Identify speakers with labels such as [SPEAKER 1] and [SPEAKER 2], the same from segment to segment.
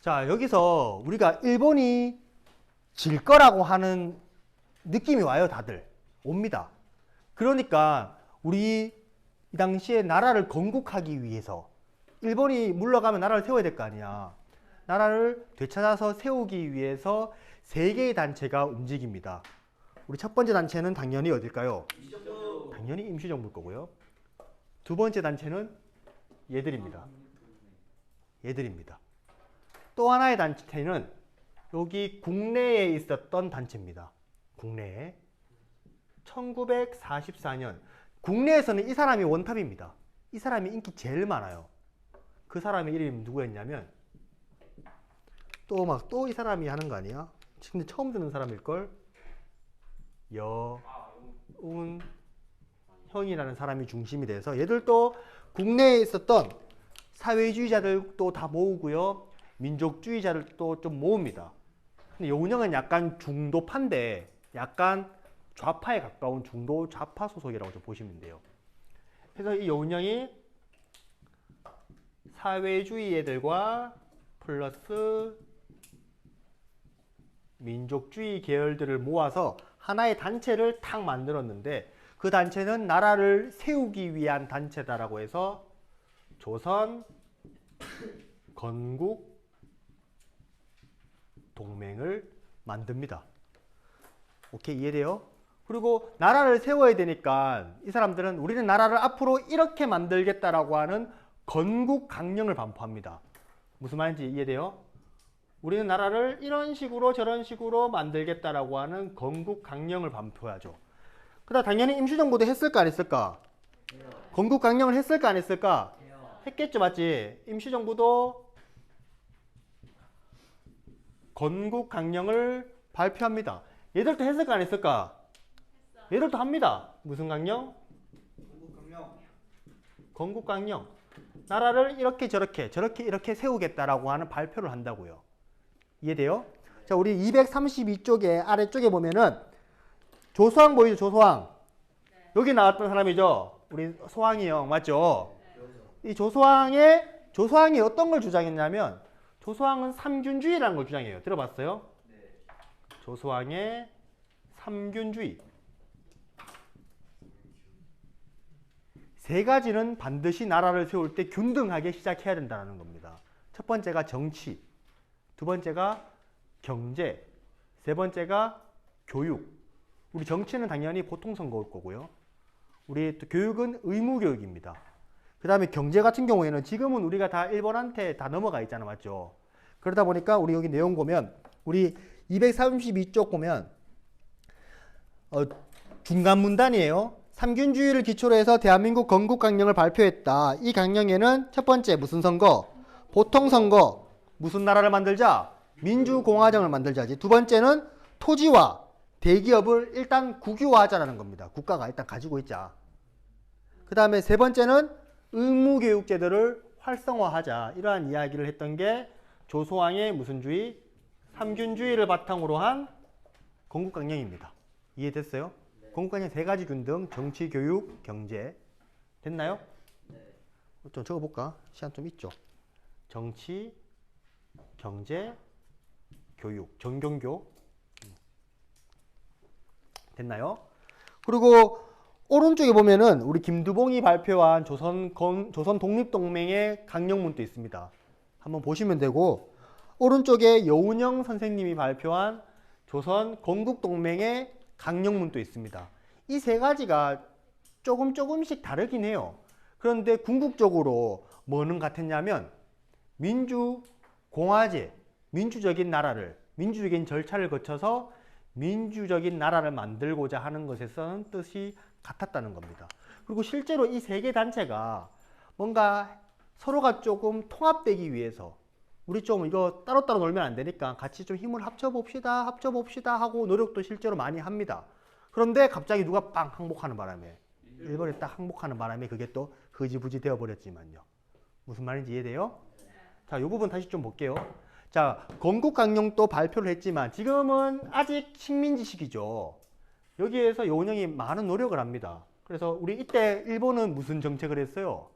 [SPEAKER 1] 자, 여기서 우리가 일본이 질 거라고 하는 느낌이 와요, 다들. 옵니다. 그러니까 우리 이 당시에 나라를 건국하기 위해서 일본이 물러가면 나라를 세워야 될 거 아니야. 나라를 되찾아서 세우기 위해서 세 개의 단체가 움직입니다. 우리 첫 번째 단체는 당연히 어딜까요? 당연히 임시정부일 거고요. 두 번째 단체는 얘들입니다. 얘들입니다. 또 하나의 단체는 여기 국내에 있었던 단체입니다. 국내에 1944년 국내에서는 이 사람이 원탑입니다. 이 사람이 인기 제일 많아요. 그 사람의 이름이 누구였냐면 또 이 사람이 하는 거 아니야? 근데 처음 듣는 사람일걸? 여운형이라는 사람이 중심이 돼서 얘들도 국내에 있었던 사회주의자들도 다 모으고요. 민족주의자들도 좀 모읍니다. 근데 여운형은 약간 중도파인데 약간 좌파에 가까운 중도 좌파 소속이라고 좀 보시면 돼요. 그래서 이 여운형이 사회주의 애들과 플러스 민족주의 계열들을 모아서 하나의 단체를 탁 만들었는데 그 단체는 나라를 세우기 위한 단체다라고 해서 조선 건국 동맹을 만듭니다. 오케이, 이해돼요? 그리고 나라를 세워야 되니까 이 사람들은 우리는 나라를 앞으로 이렇게 만들겠다라고 하는 건국 강령을 반포합니다. 무슨 말인지 이해돼요? 우리는 나라를 이런 식으로 저런 식으로 만들겠다라고 하는 건국 강령을 반포하죠. 그다음 당연히 임시정부도 했을까 안 했을까? 건국 강령을 했을까 안 했을까? 했겠죠, 맞지? 임시정부도 건국 강령을 발표합니다. 얘들도 했을까 안 했을까? 얘들도 합니다. 무슨 강령? 건국 강령. 나라를 이렇게 저렇게 이렇게 세우겠다라고 하는 발표를 한다고요. 이해돼요? 자, 우리 232쪽에 아래쪽에 보면은 조소왕 보이죠? 조소왕. 여기 나왔던 사람이죠? 우리 소왕이 형 맞죠? 이 조소왕이 어떤 걸 주장했냐면 조소왕은 삼균주의라는 걸 주장해요. 들어봤어요? 조소왕의 삼균주의. 세 가지는 반드시 나라를 세울 때 균등하게 시작해야 된다는 겁니다. 첫 번째가 정치, 두 번째가 경제, 세 번째가 교육. 우리 정치는 당연히 보통선거일 거고요. 우리 또 교육은 의무교육입니다. 그 다음에 경제 같은 경우에는 지금은 우리가 다 일본한테 다 넘어가 있잖아, 맞죠? 그러다 보니까 우리 여기 내용 보면 우리 232쪽 보면 중간 문단이에요. 삼균주의를 기초로 해서 대한민국 건국 강령을 발표했다. 이 강령에는 첫 번째 무슨 선거? 보통선거. 무슨 나라를 만들자? 민주공화정을 만들자지. 두 번째는 토지와 대기업을 일단 국유화하자라는 겁니다. 국가가 일단 가지고 있자. 그 다음에 세 번째는 의무교육제도를 활성화하자. 이러한 이야기를 했던 게 조소왕의 무슨 주의? 삼균주의를 바탕으로 한 건국강령입니다. 이해됐어요? 건국강령 세 가지 균등, 정치, 교육, 경제. 됐나요? 좀 적어볼까? 시간 좀 있죠? 정치, 경제, 교육, 정경교. 됐나요? 그리고 오른쪽에 보면은 우리 김두봉이 발표한 조선 독립동맹의 강령문도 있습니다. 한번 보시면 되고, 오른쪽에 여운형 선생님이 발표한 조선 건국동맹의 강령문도 있습니다. 이 세 가지가 조금씩 다르긴 해요. 그런데 궁극적으로 뭐는 같았냐면 민주공화제, 민주적인 나라를, 민주적인 절차를 거쳐서 민주적인 나라를 만들고자 하는 것에서는 뜻이 같았다는 겁니다. 그리고 실제로 이 세 개 단체가 뭔가 서로가 조금 통합되기 위해서 우리 좀 이거 따로따로 놀면 안 되니까 같이 좀 힘을 합쳐봅시다 하고 노력도 실제로 많이 합니다. 그런데 갑자기 누가 빵 항복하는 바람에, 일본이 딱 항복하는 바람에 그게 또 흐지부지 되어버렸지만요. 무슨 말인지 이해돼요? 자, 이 부분 다시 좀 볼게요. 자, 건국강령도 발표를 했지만 지금은 아직 식민지 시기죠. 여기에서 여운형이 많은 노력을 합니다. 그래서 우리 이때 일본은 무슨 정책을 했어요?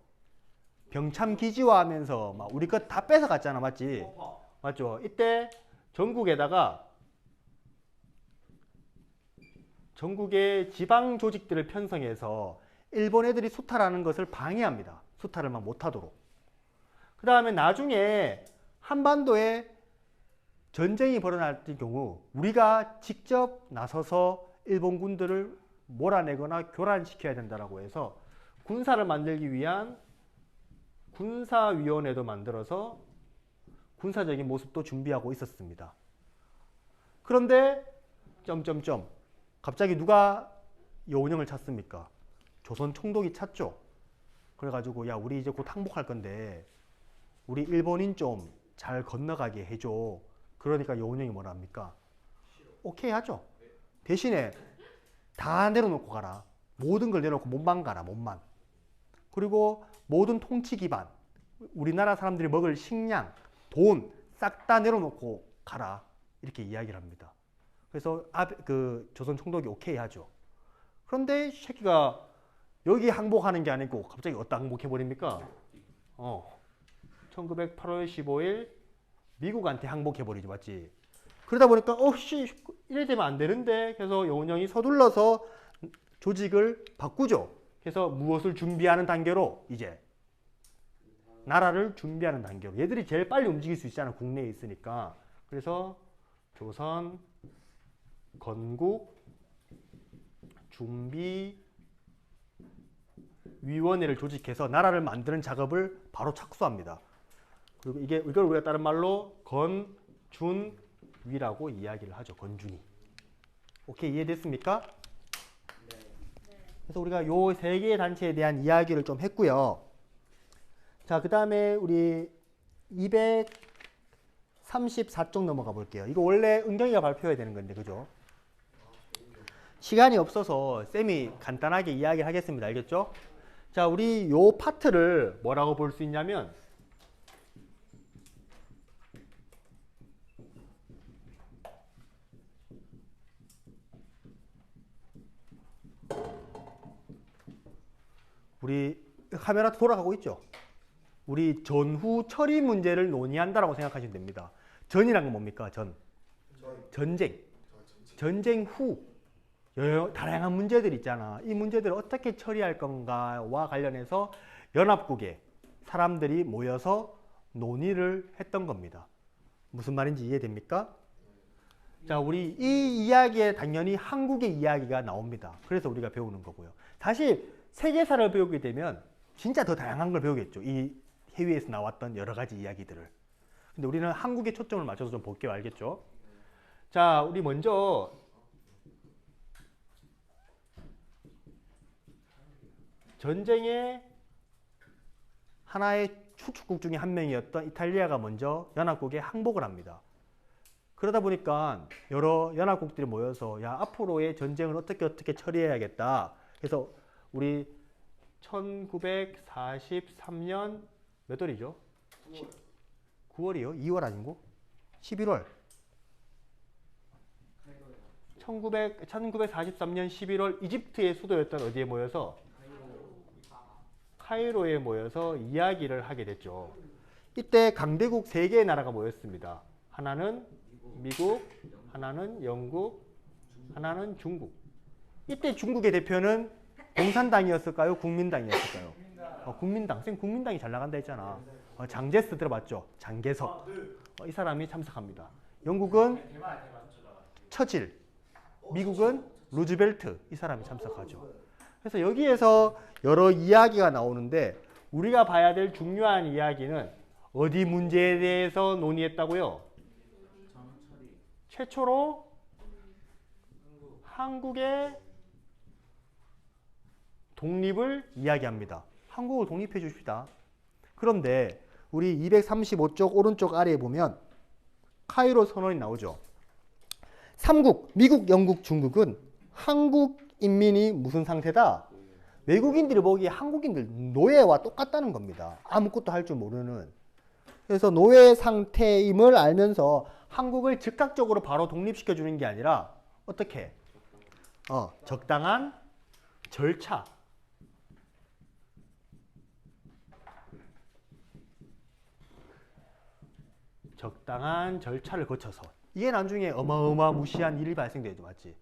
[SPEAKER 1] 병참 기지화하면서 막 우리 것 다 뺏어갔잖아, 맞지? 맞죠? 이때 전국에다가 전국의 지방 조직들을 편성해서 일본 애들이 수탈하는 것을 방해합니다. 수탈을 막 못하도록. 그 다음에 나중에 한반도에 전쟁이 벌어날 경우 우리가 직접 나서서 일본 군들을 몰아내거나 교란시켜야 된다고 해서 군사를 만들기 위한 군사위원회도 만들어서 군사적인 모습도 준비하고 있었습니다. 그런데 점점점 갑자기 누가 여운형을 찾습니까? 조선 총독이 찾죠. 그래가지고 야 우리 이제 곧 항복할 건데 우리 일본인 좀 잘 건너가게 해줘. 그러니까 여운형이 뭐라 합니까? 오케이 하죠. 대신에 다 내려놓고 가라. 모든 걸 내려놓고 몸만 가라. 몸만. 그리고 모든 통치 기반, 우리나라 사람들이 먹을 식량, 돈 싹 다 내려놓고 가라. 이렇게 이야기를 합니다. 그래서 그 조선 총독이 오케이 하죠. 그런데 이 새끼가 여기 항복하는 게 아니고 갑자기 어디다 항복해 버립니까? 1908월 15일 미국한테 항복해 버리죠. 맞지? 그러다 보니까 이래 되면 안 되는데 그래서 여운형이 서둘러서 조직을 바꾸죠. 그래서 무엇을 준비하는 단계로 이제 나라를 준비하는 단계로 얘들이 제일 빨리 움직일 수 있잖아. 국내에 있으니까. 그래서 조선 건국 준비 위원회를 조직해서 나라를 만드는 작업을 바로 착수합니다. 그리고 이걸 우리가 다른 말로 건준위라고 이야기를 하죠. 건준위. 오케이, 이해됐습니까? 네. 그래서 우리가 요 세 개의 단체에 대한 이야기를 좀 했고요. 자, 그 다음에 우리 234쪽 넘어가 볼게요. 이거 원래 은경이가 발표해야 되는 건데, 그죠? 시간이 없어서 쌤이 간단하게 이야기를 하겠습니다. 알겠죠? 자, 우리 요 파트를 뭐라고 볼 수 있냐면 우리 카메라 돌아가고 있죠? 우리 전후 처리 문제를 논의한다라고 생각하시면 됩니다. 전이란 건 뭡니까? 전쟁. 전쟁 후 다양한 문제들 있잖아. 이 문제들을 어떻게 처리할 건가와 관련해서 연합국에 사람들이 모여서 논의를 했던 겁니다. 무슨 말인지 이해됩니까? 자, 우리 이 이야기에 당연히 한국의 이야기가 나옵니다. 그래서 우리가 배우는 거고요. 사실 세계사를 배우게 되면 진짜 더 다양한 걸 배우겠죠. 이 해외에서 나왔던 여러 가지 이야기들을. 근데 우리는 한국에 초점을 맞춰서 좀 볼게요. 알겠죠? 자, 우리 먼저 전쟁의 하나의 추축국 중에 한 명이었던 이탈리아가 먼저 연합국에 항복을 합니다. 그러다 보니까 여러 연합국들이 모여서 야, 앞으로의 전쟁을 어떻게 처리해야겠다. 그래서 우리 1943년 몇 월이죠? 9월이요? 2월 아니고? 11월. 1943년 11월 이집트의 수도였던 어디에 모여서? 카이로에 모여서 이야기를 하게 됐죠. 이때 강대국 3개의 나라가 모였습니다. 하나는 미국, 하나는 영국, 하나는 중국. 이때 중국의 대표는 공산당이었을까요? 국민당이었을까요? 국민당. 쌤 국민당이 잘 나간다 했잖아. 장제스 들어봤죠? 장개석. 이 사람이 참석합니다. 영국은 처칠, 미국은 루즈벨트. 이 사람이 참석하죠. 그래서 여기에서 여러 이야기가 나오는데 우리가 봐야 될 중요한 이야기는 어디 문제에 대해서 논의했다고요? 최초로 한국의 독립을 이야기합니다. 한국을 독립해 주십시다. 그런데 우리 235쪽 오른쪽 아래에 보면 카이로 선언이 나오죠. 3국, 미국, 영국, 중국은 한국 인민이 무슨 상태다? 외국인들이 보기에 한국인들 노예와 똑같다는 겁니다. 아무것도 할 줄 모르는. 그래서 노예 상태임을 알면서 한국을 즉각적으로 바로 독립시켜 주는 게 아니라 어떻게? 적당한 절차. 적당한 절차를 거쳐서. 이게 나중에 어마어마무시한 일이 발생되죠. 맞지?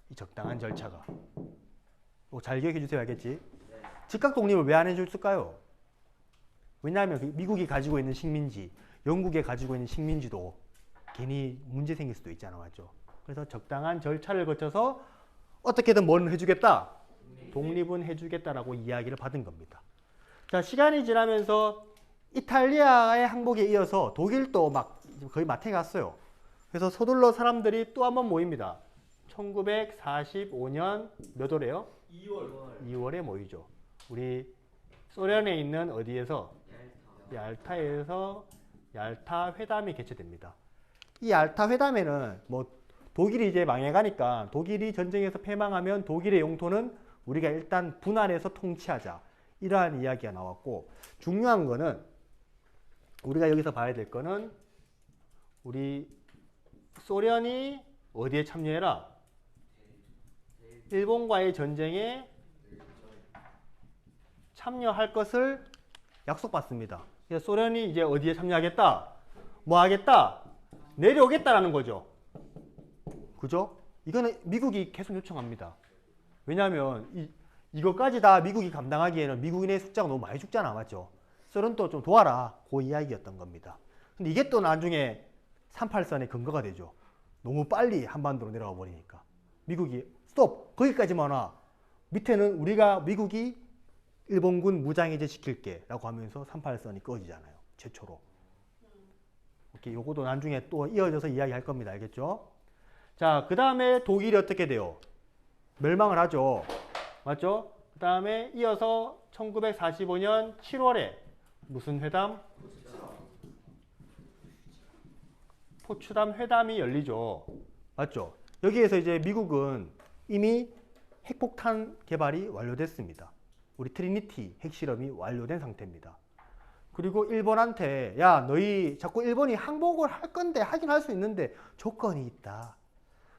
[SPEAKER 1] 이 적당한 절차가. 잘 기억해 주세요. 알겠지? 즉각 독립을 왜 안 해줬을까요? 왜냐하면 미국이 가지고 있는 식민지, 영국이 가지고 있는 식민지도 괜히 문제 생길 수도 있잖아. 맞죠? 그래서 적당한 절차를 거쳐서 어떻게든 뭘 해주겠다? 독립은 해주겠다라고 이야기를 받은 겁니다. 자, 시간이 지나면서 이탈리아의 항복에 이어서 독일도 막 거의 마탱이 갔어요. 그래서 서둘러 사람들이 또 한 번 모입니다. 1945년 몇 월에요? 2월에 모이죠. 우리 소련에 있는 어디에서? 얄타에서 얄타 회담이 개최됩니다. 이 얄타 회담에는 뭐 독일이 이제 망해가니까 독일이 전쟁에서 패망하면 독일의 영토는 우리가 일단 분할해서 통치하자. 이러한 이야기가 나왔고, 중요한 거는 우리가 여기서 봐야 될 거는 우리 소련이 어디에 참여해라? 일본과의 전쟁에 참여할 것을 약속받습니다. 그래서 소련이 이제 어디에 참여하겠다? 뭐 하겠다? 내려오겠다라는 거죠. 그죠? 이거는 미국이 계속 요청합니다. 왜냐하면 이것까지 다 미국이 감당하기에는 미국인의 숫자가 너무 많이 죽잖아. 맞죠? 소련도 좀 도와라. 그 이야기였던 겁니다. 근데 이게 또 나중에 38선의 근거가 되죠. 너무 빨리 한반도로 내려와 버리니까. 미국이 스톱! 거기까지만 와. 밑에는 미국이 일본군 무장해제 시킬게 라고 하면서 38선이 꺼지잖아요. 최초로. 오케이, 요거도 나중에 또 이어져서 이야기할 겁니다. 알겠죠? 자, 그 다음에 독일이 어떻게 돼요? 멸망을 하죠. 맞죠? 그 다음에 이어서 1945년 7월에 무슨 회담? 포츠담 회담이 열리죠. 맞죠? 여기에서 이제 미국은 이미 핵폭탄 개발이 완료됐습니다. 우리 트리니티 핵실험이 완료된 상태입니다. 그리고 일본한테 야, 너희 자꾸 일본이 항복을 할 건데 하긴 할 수 있는데 조건이 있다.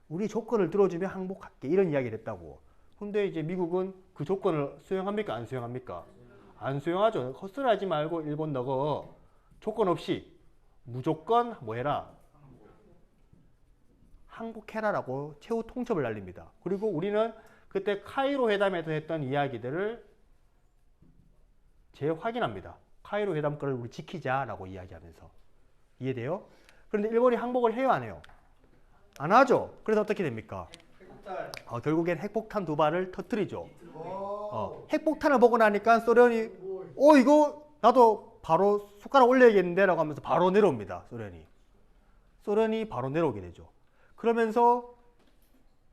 [SPEAKER 1] 우리 조건을 들어주면 항복할게. 이런 이야기를 했다고. 근데 이제 미국은 그 조건을 수용합니까? 안 수용합니까? 안 수용하죠. 헛소리하지 말고 일본 너거 조건 없이 무조건 뭐 해라? 항복해라라고 최후 통첩을 날립니다. 그리고 우리는 그때 카이로 회담에서 했던 이야기들을 재확인합니다. 카이로 회담 거를 우리 지키자라고 이야기하면서. 이해돼요? 그런데 일본이 항복을 해요, 안 해요? 안 하죠. 그래서 어떻게 됩니까? 결국엔 핵폭탄 2발을 터뜨리죠. 핵폭탄을 보고 나니까 소련이 이거 나도 바로 숟가락 올려야겠는데 라고 하면서 바로 내려옵니다. 소련이 바로 내려오게 되죠. 그러면서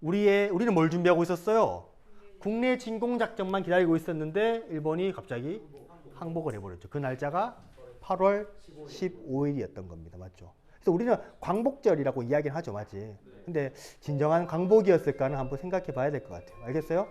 [SPEAKER 1] 우리는 뭘 준비하고 있었어요? 국내 진공작전만 기다리고 있었는데 일본이 갑자기 항복을 해버렸죠. 그 날짜가 8월 15일이었던 겁니다. 맞죠? 그래서 우리는 광복절이라고 이야기를 하죠. 맞지? 근데 진정한 광복이었을까는 한번 생각해 봐야 될 것 같아요. 알겠어요?